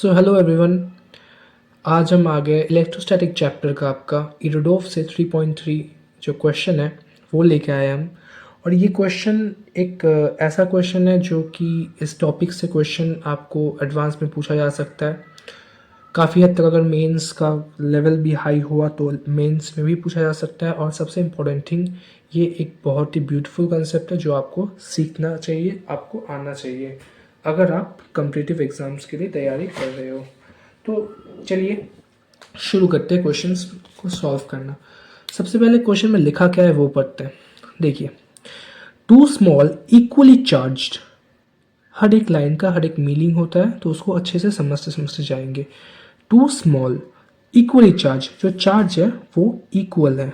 So hello everyone. आज हम आ गए इलेक्ट्रोस्टैटिक चैप्टर का आपका इरोडोफ से 3.3 जो क्वेश्चन है वो लेके आए हम। और ये क्वेश्चन एक ऐसा क्वेश्चन है जो कि इस टॉपिक से क्वेश्चन आपको एडवांस में पूछा जा सकता है। काफ़ी हद तक अगर मेंस का लेवल भी हाई हुआ तो मेंस में भी पूछा जा सकता है। और सबसे इम्पोर्टेंट थिंग, ये एक बहुत ही ब्यूटीफुल कंसेप्ट है जो आपको सीखना चाहिए, आपको आना चाहिए अगर आप कॉम्पिटिटिव एग्ज़ाम्स के लिए तैयारी कर रहे हो। तो चलिए शुरू करते हैं क्वेश्चंस को सॉल्व करना। सबसे पहले क्वेश्चन में लिखा क्या है वो पढ़ते हैं। देखिए, टू स्मॉल इक्वली चार्ज्ड, हर एक लाइन का हर एक मीनिंग होता है तो उसको अच्छे से समझते समझते जाएंगे। टू स्मॉल इक्वली चार्ज, जो चार्ज है वो इक्वल है।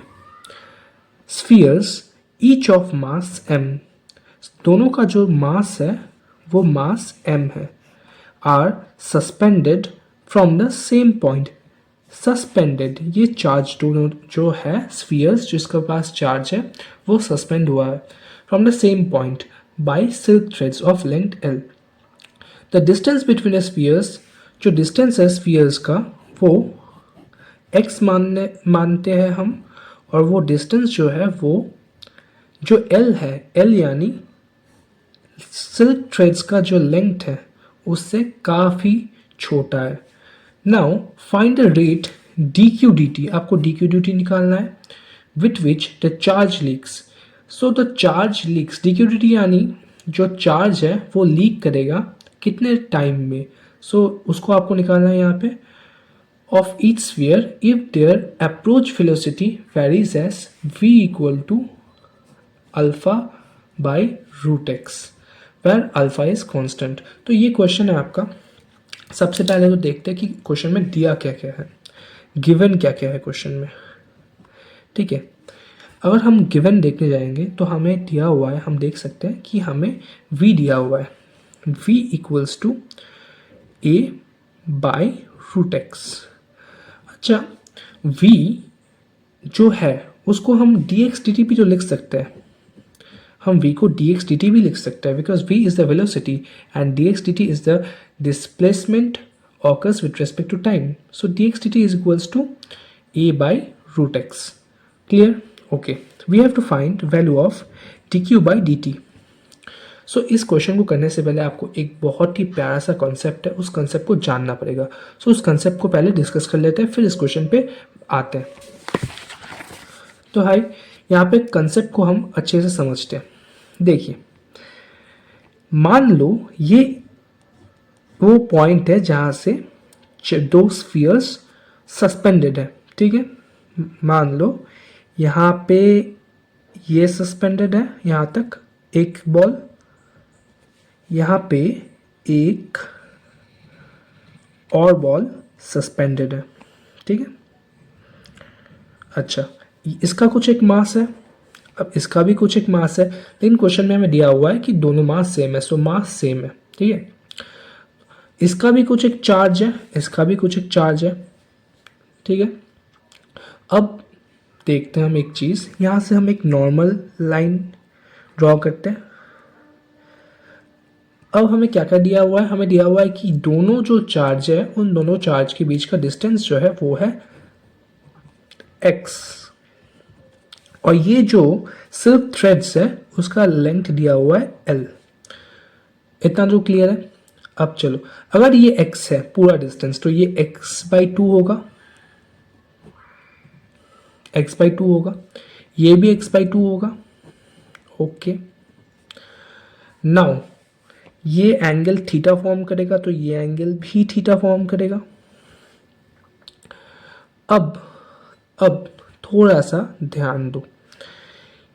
Spheres each of mass m, दोनों का जो मास है वो मास m है। Are suspended from the same point, suspended ये चार्ज दोनों जो है स्फीयर्स जिसके पास चार्ज है वो सस्पेंड हुआ है from the same point by silk threads of length l। The distance between the spheres, जो डिस्टेंस है स्फीयर्स का वो x मानते हैं हम। और वो डिस्टेंस जो है वो जो l है, l यानी सिल्क थ्रेड्स का जो लेंथ है उससे काफ़ी छोटा है। Now find the rate D Q D T, आपको डी क्यू डी टी निकालना है with which the charge leaks. So the charge leaks, D Q D T यानी जो चार्ज है वो लीक करेगा कितने टाइम में। सो उसको आपको निकालना है यहाँ पे। Of each sphere if their approach velocity varies as v equal to alpha by root x where alpha is constant. तो ये क्वेश्चन है आपका। सबसे पहले तो देखते हैं कि क्वेश्चन में दिया क्या क्या है, गिवन क्या क्या है क्वेश्चन में। ठीक है, अगर हम गिवन देखने जाएंगे तो हमें दिया हुआ है, हम देख सकते हैं कि हमें v दिया हुआ है, v equals to a by root x. अच्छा, v जो है उसको हम dx dt भी तो लिख सकते हैं। हम v को dx dt भी लिख सकते हैं because v is the velocity and dx dt is the displacement occurs with respect to time. So dx dt is equals to a by root x. Clear? Okay. We have to find value of dq by dt. सो इस question को करने से पहले आपको एक बहुत ही प्यारा सा कॉन्सेप्ट है, उस कॉन्सेप्ट को जानना पड़ेगा। सो उस कॉन्सेप्ट को पहले डिस्कस कर लेते हैं, फिर इस क्वेश्चन पे आते हैं। तो हाई, यहाँ पे कंसेप्ट को हम अच्छे से समझते हैं। देखिए, मान लो ये वो पॉइंट है जहाँ से दो स्फीयर्स सस्पेंडेड है। ठीक है, मान लो यहाँ पे ये सस्पेंडेड है यहाँ तक एक बॉल, यहाँ पे एक और बॉल सस्पेंडेड है। ठीक है, अच्छा इसका कुछ एक मास है, अब इसका भी कुछ एक मास है, लेकिन क्वेश्चन में हमें दिया हुआ है कि दोनों मास सेम है, सो मास सेम है। ठीक है, इसका भी कुछ एक चार्ज है, इसका भी कुछ एक चार्ज है। ठीक है, अब देखते हैं हम एक चीज़, यहाँ से हम एक नॉर्मल लाइन ड्रॉ करते हैं। अब हमें क्या क्या दिया हुआ है, हमें दिया हुआ है कि दोनों जो चार्ज है उन दोनों चार्ज के बीच का डिस्टेंस जो है वो है x। और ये जो सिल्क थ्रेड्स है उसका लेंथ दिया हुआ है l। इतना जो क्लियर है। अब चलो, अगर ये x है पूरा डिस्टेंस तो ये x/2 होगा, x/2 होगा, ये भी x/2 होगा। ओके, नाउ ये एंगल थीटा फॉर्म करेगा तो ये एंगल भी थीटा फॉर्म करेगा। अब थोड़ा सा ध्यान दो,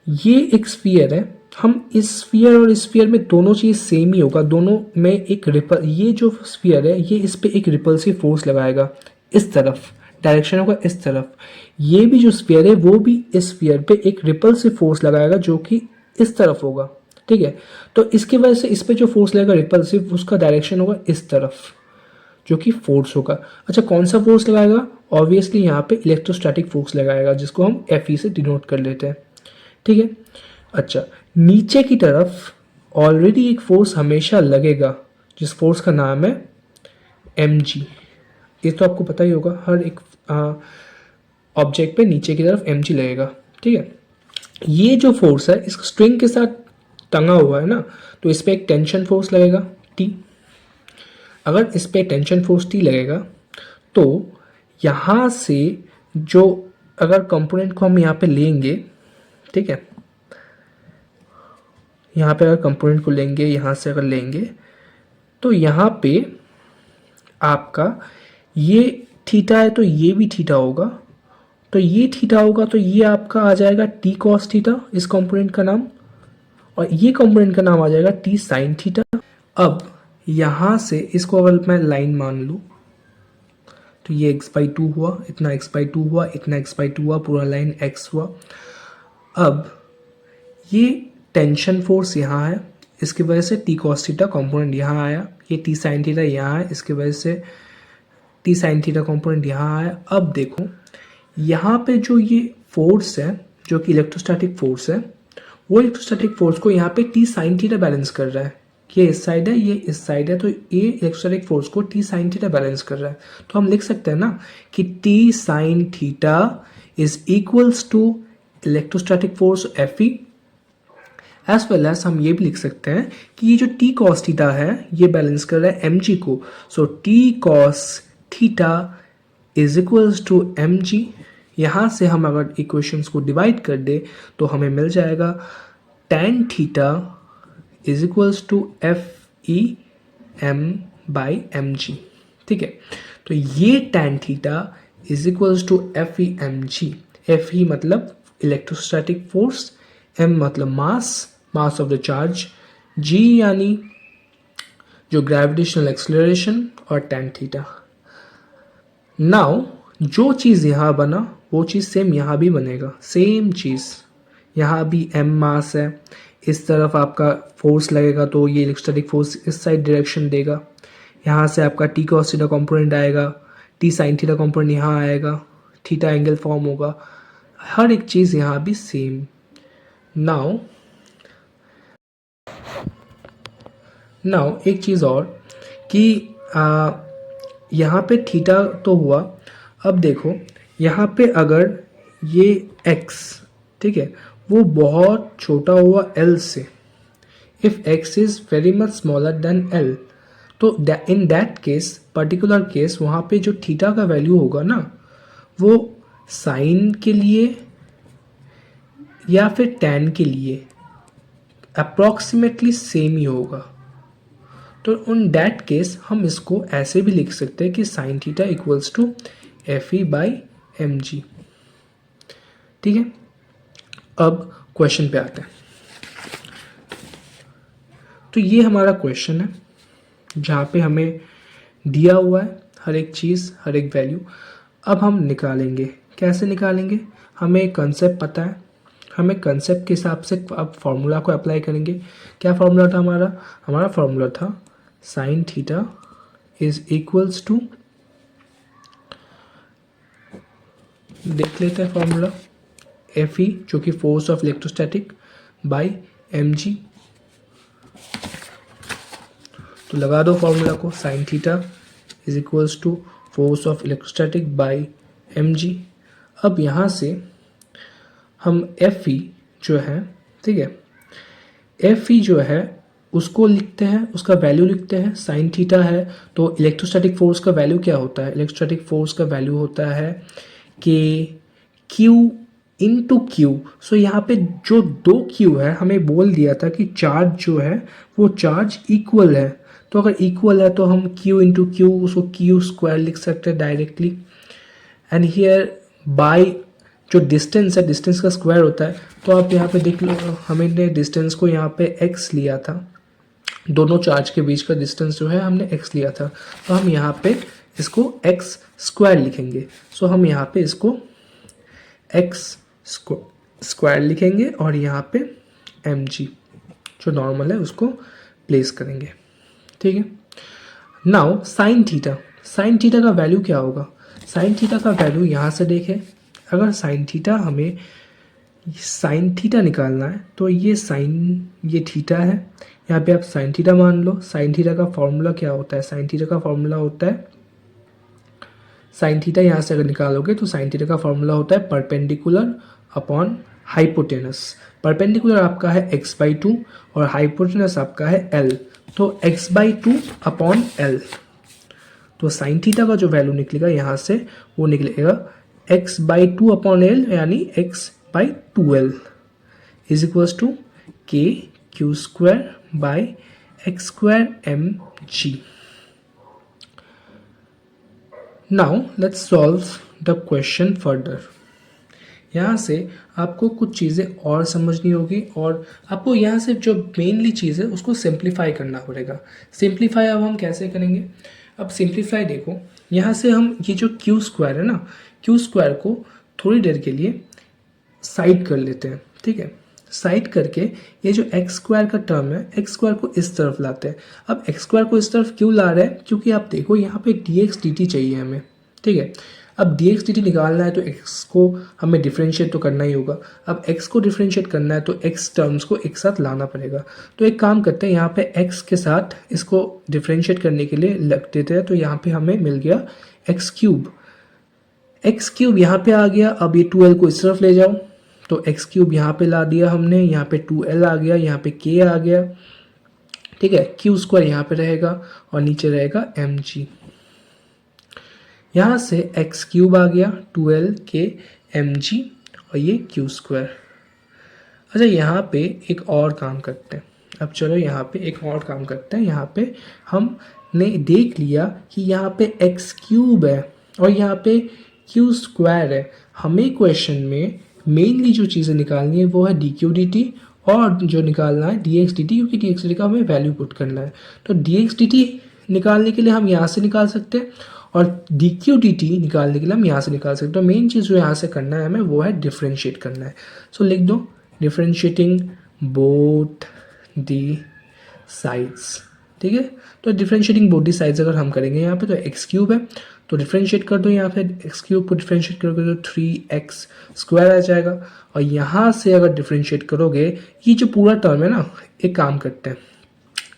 ये एक स्फीयर है, हम इस स्फीयर और इस स्फीयर में दोनों चीज़ सेम ही होगा, दोनों में एक रिपल, ये जो स्फीयर है ये इस पे एक रिपल्सिव फोर्स लगाएगा, इस तरफ डायरेक्शन होगा इस तरफ। ये भी जो स्फीयर है वो भी इस स्फीयर पे एक रिपल्सिव फोर्स लगाएगा जो कि इस तरफ होगा। ठीक है, तो इसकी वजह से इस पे जो फोर्स लगेगा रिपल्सिव, उसका डायरेक्शन होगा इस तरफ जो कि फोर्स होगा। अच्छा, कौन सा फोर्स लगाएगा? ऑब्वियसली यहाँ पे इलेक्ट्रोस्टैटिक फोर्स लगाएगा जिसको हम Fe से डिनोट कर लेते हैं। ठीक है, अच्छा नीचे की तरफ ऑलरेडी एक फोर्स हमेशा लगेगा जिस फोर्स का नाम है mg, ये तो आपको पता ही होगा, हर एक ऑब्जेक्ट पे नीचे की तरफ mg लगेगा, ठीक है। ये जो फोर्स है इस स्ट्रिंग के साथ टंगा हुआ है ना, तो इस पर एक टेंशन फोर्स लगेगा T। अगर इस पर टेंशन फोर्स T लगेगा तो यहाँ से जो अगर कंपोनेंट को हम यहाँ पे लेंगे, ठीक है, यहाँ पे अगर कंपोनेंट को लेंगे, यहाँ से अगर लेंगे तो यहाँ पे आपका ये थीटा है तो ये भी थीटा होगा, तो ये थीटा होगा तो ये आपका आ जाएगा टी कॉस थीटा इस कंपोनेंट का नाम, और ये कंपोनेंट का नाम आ जाएगा टी साइन थीटा। अब यहाँ से इसको अगर मैं लाइन मान लूँ तो ये x/2 हुआ, इतना x/2 हुआ, इतना x/2 हुआ, पूरा लाइन x हुआ। अब ये टेंशन फोर्स यहाँ है, इसकी वजह से टी कॉस थीटा कॉम्पोनेंट यहाँ आया, ये टी साइन थीटा यहाँ है, इसकी वजह से टी साइन थीटा कॉम्पोनेंट यहाँ आया। अब देखो यहाँ पे जो ये फोर्स है जो कि इलेक्ट्रोस्टैटिक फोर्स है, वो इलेक्ट्रोस्टैटिक फोर्स को यहाँ पे टी साइन थीटा बैलेंस कर रहा है। ये इस साइड है, ये इस साइड है, तो ये इलेक्ट्रोस्टैटिक फोर्स को टी साइन थीटा बैलेंस कर रहा है। तो हम लिख सकते हैं ना कि T sine theta is equals to electrostatic force F E, as well as हम ये भी लिख सकते हैं कि ये जो टी कॉस थीटा है ये बैलेंस कर रहा है एम जी को। So T cos theta is equals to M G. यहाँ से हम अगर इक्वेशंस को डिवाइड कर दे तो हमें मिल जाएगा tan theta is equals to F E M by M G, ठीक है। तो ये tan theta is equals to F E M G. F E मतलब इलेक्ट्रोस्टैटिक फोर्स, एम मतलब mass of the charge, G यानी जो ग्रेविटेशनल एक्सलरेशन, और tan theta. Now जो चीज़ यहाँ बना वो चीज़ सेम यहाँ भी बनेगा, सेम चीज़। यहाँ भी m मास है, इस तरफ आपका फोर्स लगेगा तो ये इलेक्ट्रोस्टैटिक फोर्स इस साइड डायरेक्शन देगा। यहाँ से आपका टी कॉस थीटा कॉम्पोनेंट आएगा, टी साइन थीटा कॉम्पोनेंट यहाँ आएगा, थीटा एंगल फॉर्म होगा, हर एक चीज़ यहाँ भी सेम। नाउ एक चीज़ और कि यहाँ पे थीटा तो हुआ। अब देखो यहाँ पे अगर ये x, ठीक है, वो बहुत छोटा हुआ l से, if x is very much smaller than l, तो in that case, particular case, वहाँ पे जो थीटा का वैल्यू होगा ना वो साइन के लिए या फिर tan के लिए अप्रॉक्सीमेटली सेम ही होगा। तो उन दैट केस हम इसको ऐसे भी लिख सकते हैं कि sine theta equals to F E by M G, ठीक है। अब क्वेश्चन पे आते हैं। तो ये हमारा क्वेश्चन है जहाँ पे हमें दिया हुआ है हर एक चीज़, हर एक वैल्यू। अब हम निकालेंगे, कैसे निकालेंगे, हमें एक कंसेप्ट पता है, हमें कंसेप्ट के हिसाब से अब फॉर्मूला को अप्लाई करेंगे। क्या फॉर्मूला था हमारा फॉर्मूला था sine theta is equals to, देख लेते हैं फॉर्मूला, एफ ई जो कि force of electrostatic by M G. तो लगा दो फॉर्मूला को, sine theta is equals to force of electrostatic by M G. अब यहाँ से हम एफ ई जो है, ठीक है, एफ ई जो है उसको लिखते हैं, उसका वैल्यू लिखते हैं। साइन थीटा है तो इलेक्ट्रोस्टैटिक फोर्स का वैल्यू क्या होता है, इलेक्ट्रोस्टैटिक फोर्स का वैल्यू होता है कि Q इंटू क्यू। सो यहाँ पे जो दो Q है हमें बोल दिया था कि चार्ज जो है वो चार्ज इक्वल है, तो अगर इक्वल है तो हम Q इंटू क्यू उसको Q स्क्वायर लिख सकते हैं डायरेक्टली। एंड हियर बाय जो डिस्टेंस है, डिस्टेंस का स्क्वायर होता है, तो आप यहाँ पे देख लो, हमने डिस्टेंस को यहाँ पे x लिया था, दोनों चार्ज के बीच का डिस्टेंस जो है हमने x लिया था, तो हम यहाँ पे इसको x स्क्वायर लिखेंगे। सो हम यहाँ पे इसको x स्क्वायर लिखेंगे और यहाँ पे mg जो नॉर्मल है उसको प्लेस करेंगे, ठीक है। नाउ साइन थीटा का वैल्यू क्या होगा, साइन थीटा का वैल्यू यहाँ से देखें, अगर साइन थीटा हमें साइन थीटा निकालना है तो ये साइन, ये थीटा है, यहाँ पे आप साइन थीटा मान लो। साइन थीटा का फॉर्मूला क्या होता है? साइन थीटा का फॉर्मूला होता है, साइन थीटा यहाँ से अगर निकालोगे तो साइन थीटा का फॉर्मूला होता है परपेंडिकुलर अपॉन हाइपोटेनस। परपेंडिकुलर आपका है x/2 और हाइपोटेनस आपका है l, तो x/2 अपॉन l। तो साइन थीटा का जो वैल्यू निकलेगा यहाँ से वो निकलेगा x/2 अपॉन l, यानी x/2l is equals to KQ² by x² mg। Now let's solve the question further. यहाँ से आपको कुछ चीज़ें और समझनी होगी और आपको यहाँ से जो मेनली चीज़ है उसको सिंप्लीफाई करना पड़ेगा। सिंप्लीफाई अब हम कैसे करेंगे? अब सिंप्लीफाई देखो, यहाँ से हम ये जो Q² है ना, Q² को थोड़ी देर के लिए साइड कर लेते हैं, ठीक है। साइड करके ये जो x² का टर्म है, x² को इस तरफ लाते हैं। अब x² को इस तरफ क्यों ला रहे हैं? क्योंकि आप देखो यहाँ पे dx dt चाहिए हमें, ठीक है। अब dx dt निकालना है तो x को हमें डिफरेंशिएट तो करना ही होगा। अब x को डिफरेंशिएट करना है तो x टर्म्स को एक साथ लाना पड़ेगा। तो एक काम करते हैं, यहाँ पे x के साथ इसको डिफरेंशिएट करने के लिए लग देते हैं। तो यहाँ पे हमें मिल गया x³ यहाँ पे आ गया। अब ये 2l को इस तरफ ले जाओ तो x³ यहाँ पे ला दिया हमने, यहाँ पे 2l आ गया, यहाँ पे k आ गया, ठीक है। Q² यहाँ पे रहेगा और नीचे रहेगा mg। यहाँ से x³ आ गया, 2l k mg और ये Q²। अच्छा, यहाँ पे एक और काम करते हैं। अब चलो यहाँ पे एक और काम करते हैं। यहाँ पे हमने देख लिया कि यहाँ पे x³ है और यहाँ पे Q² है। हमें क्वेश्चन में मेनली जो चीज़ें निकालनी है वो है dq dt और जो निकालना है dx dt, क्योंकि dx dt का हमें वैल्यू पुट करना है। तो dx dt निकालने के लिए हम यहाँ से निकाल सकते हैं और dq dt निकालने के लिए हम यहाँ से निकाल सकते हैं। तो मेन चीज़ जो यहाँ से करना है हमें वो है डिफ्रेंशिएट करना है। सो लिख दो डिफ्रेंशिएटिंग बोथ दी साइड्स, ठीक है। तो डिफ्रेंशिएटिंग बोथ दी साइड्स अगर हम करेंगे यहाँ पे तो x³ है तो डिफ्रेंशिएट कर दो। यहाँ पे x³ को डिफ्रेंशिएट करोगे तो 3x² आ जाएगा और यहाँ से अगर डिफ्रेंशिएट करोगे, ये जो पूरा टर्म है ना, एक काम करते हैं,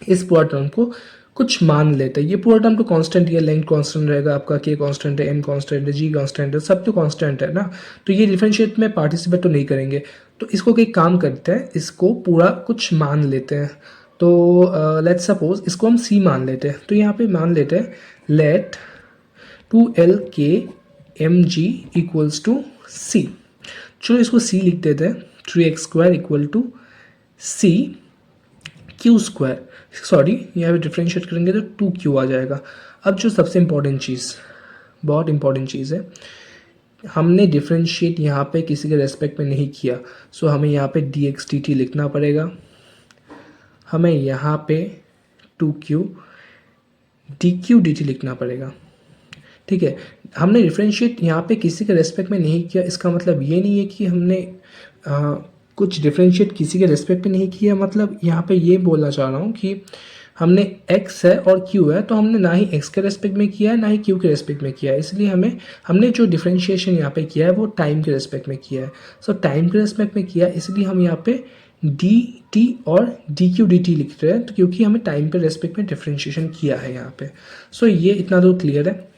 इस पूरा टर्म को कुछ मान लेते हैं। ये पूरा टर्म तो कांस्टेंट है, लेंथ कांस्टेंट रहेगा आपका, k कांस्टेंट है, n कांस्टेंट है, g कांस्टेंट है, सब तो कांस्टेंट है ना। तो ये डिफरेंशिएट में पार्टिसिपेट तो नहीं करेंगे। तो इसको एक काम करते हैं, इसको पूरा कुछ मान लेते हैं। तो लेट्स सपोज इसको हम c मान लेते हैं। तो यहाँ पे मान लेते हैं let 2l k mg equals to c। चलो इसको c लिख देते हैं, 3x² equal to c Q²। Sorry, यहाँ पे डिफ्रेंशिएट करेंगे तो 2q आ जाएगा। अब जो सबसे इम्पॉर्टेंट चीज़, बहुत इम्पॉर्टेंट चीज़ है, हमने डिफ्रेंशिएट यहाँ पे किसी के रेस्पेक्ट में नहीं किया। सो हमें यहाँ पे dx dt लिखना पड़ेगा। हमें यहाँ पे 2q dq dt लिखना पड़ेगा, ठीक है। हमने डिफ्रेंशिएट यहाँ पे किसी के रेस्पेक्ट में नहीं किया, इसका मतलब ये नहीं है कि हमने कुछ डिफ्रेंशिएट किसी के रेस्पेक्ट में नहीं किया। मतलब यहाँ पे ये बोलना चाह रहा हूँ कि हमने x है और q है, तो हमने ना ही x के रेस्पेक्ट में किया है ना ही q के रेस्पेक्ट में किया है। इसलिए हमने जो डिफ्रेंशिएशन यहाँ पे किया है वो टाइम के रेस्पेक्ट में किया है। सो टाइम के रेस्पेक्ट में किया, इसलिए हम यहाँ पे dt और dq dt लिख रहे हैं, तो क्योंकि हमें टाइम के रेस्पेक्ट में डिफ्रेंशिएशन किया है यहाँ पे। सो ये इतना तो क्लियर है।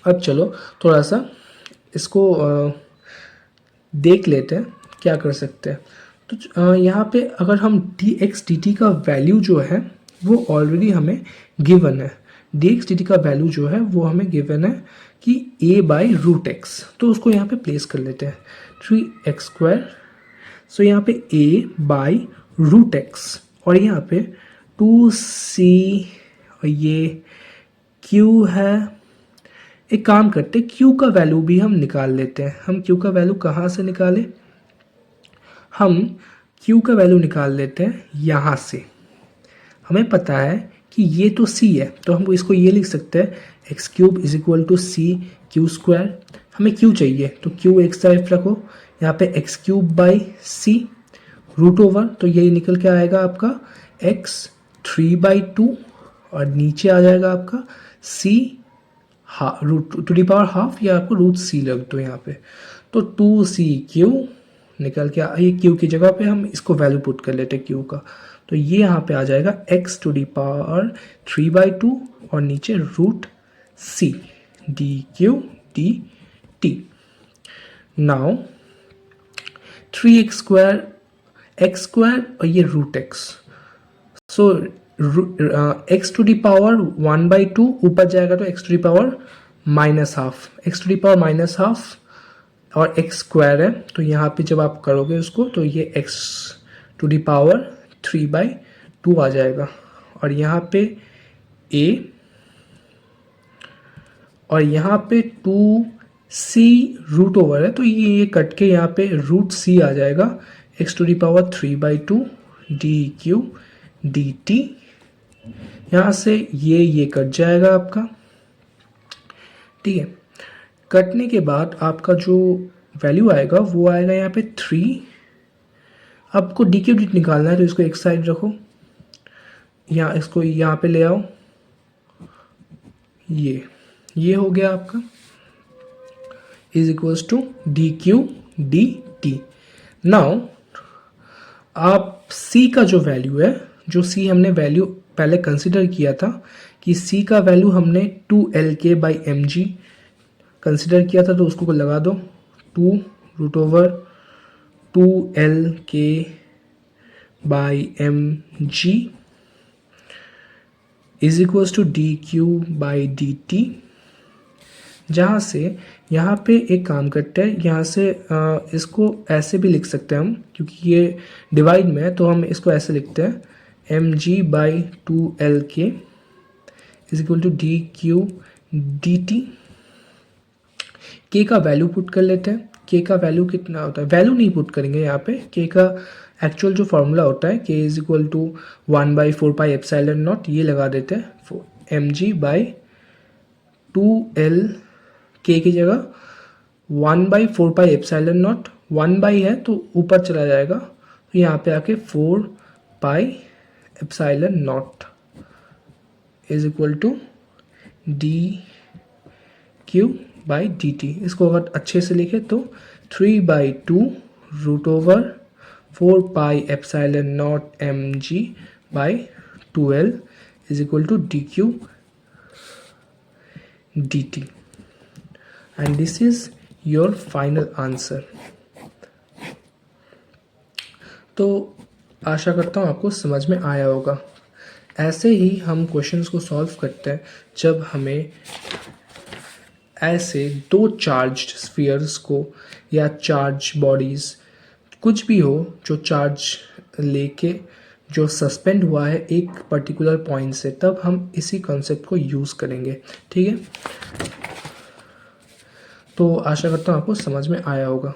अब चलो थोड़ा सा इसको देख लेते हैं क्या कर सकते हैं। तो यहाँ पे अगर हम dx dt का वैल्यू जो है वो ऑलरेडी हमें गिवन है। dx dt का वैल्यू जो है वो हमें गिवन है कि a/√x, तो उसको यहाँ पे प्लेस कर लेते हैं 3x²। सो यहाँ पे a/√x और यहाँ पे 2c और ये q है। एक काम करते हैं, q का वैल्यू भी हम निकाल लेते हैं। हम q का वैल्यू कहाँ से निकालें? हम q का वैल्यू निकाल लेते हैं यहाँ से। हमें पता है कि ये तो c है, तो हम इसको ये लिख सकते हैं x³ is equal to c Q²। हमें q चाहिए तो q एक साइड रखो, यहाँ पे x³ by c root over, तो यही निकल के आएगा आपका x3/2 और नीचे आ जाएगा आपका c root to the power half, या आपको √c लग दो यहाँ पे। तो 2c क्यू निकल के ये q की जगह पे हम इसको वैल्यू पुट कर लेते हैं q का। तो ये यहाँ पे आ जाएगा x टू दी पावर 3/2 और नीचे root c dq/dt। Now 3x² x² और ये root x, so x to the power 1/2 ऊपर जाएगा तो x to the power -12, x to the power -12 और x² है, तो यहाँ पे जब आप करोगे उसको तो ये x टू दी पावर 3/2 आ जाएगा। और यहाँ पे a और यहाँ पे 2c रूट ओवर है, तो ये कट के यहाँ पे रूट c आ जाएगा, x to the power 3/2 dq/dt। यहाँ से ये कट जाएगा आपका, ठीक है। कटने के बाद आपका जो वैल्यू आएगा वो आएगा यहाँ पे 3। आपको dq/dt निकालना है तो इसको एक साइड रखो, यहाँ इसको यहाँ पे ले आओ, ये हो गया आपका is equals to dq/dt। Now आप c का जो वैल्यू है, जो c हमने वैल्यू पहले कंसिडर किया था कि c का वैल्यू हमने 2Lk/mg कंसिडर किया था, तो उसको लगा दो 2√2Lk/mg is equals to dq/dt। जहाँ से यहाँ पे एक काम करते हैं, यहाँ से इसको ऐसे भी लिख सकते हैं हम, क्योंकि ये डिवाइड में है तो हम इसको ऐसे लिखते हैं mg/2Lk is equal to dq/dt। k का वैल्यू पुट कर लेते हैं, k का वैल्यू कितना होता है, वैल्यू नहीं पुट करेंगे यहाँ पे, k का एक्चुअल जो फॉर्मूला होता है k इज इक्वल टू 1/4πε0, ये लगा देते हैं mg/2L, k की जगह 1/4πε0, 1 है तो ऊपर चला जाएगा, तो यहाँ पे आके 4πε0 इज इक्वल टू dq/dt। इसको अगर अच्छे से लिखे तो 3/2√4πε0 mg/2L is equal to dq/dt and this is your final answer। तो आशा करता हूँ आपको समझ में आया होगा। ऐसे ही हम क्वेश्चंस को सॉल्व करते हैं जब हमें ऐसे दो चार्ज्ड स्फीयर्स को या चार्ज बॉडीज़ कुछ भी हो जो चार्ज लेके जो सस्पेंड हुआ है एक पर्टिकुलर पॉइंट से, तब हम इसी कॉन्सेप्ट को यूज़ करेंगे, ठीक है। तो आशा करता हूँ आपको समझ में आया होगा।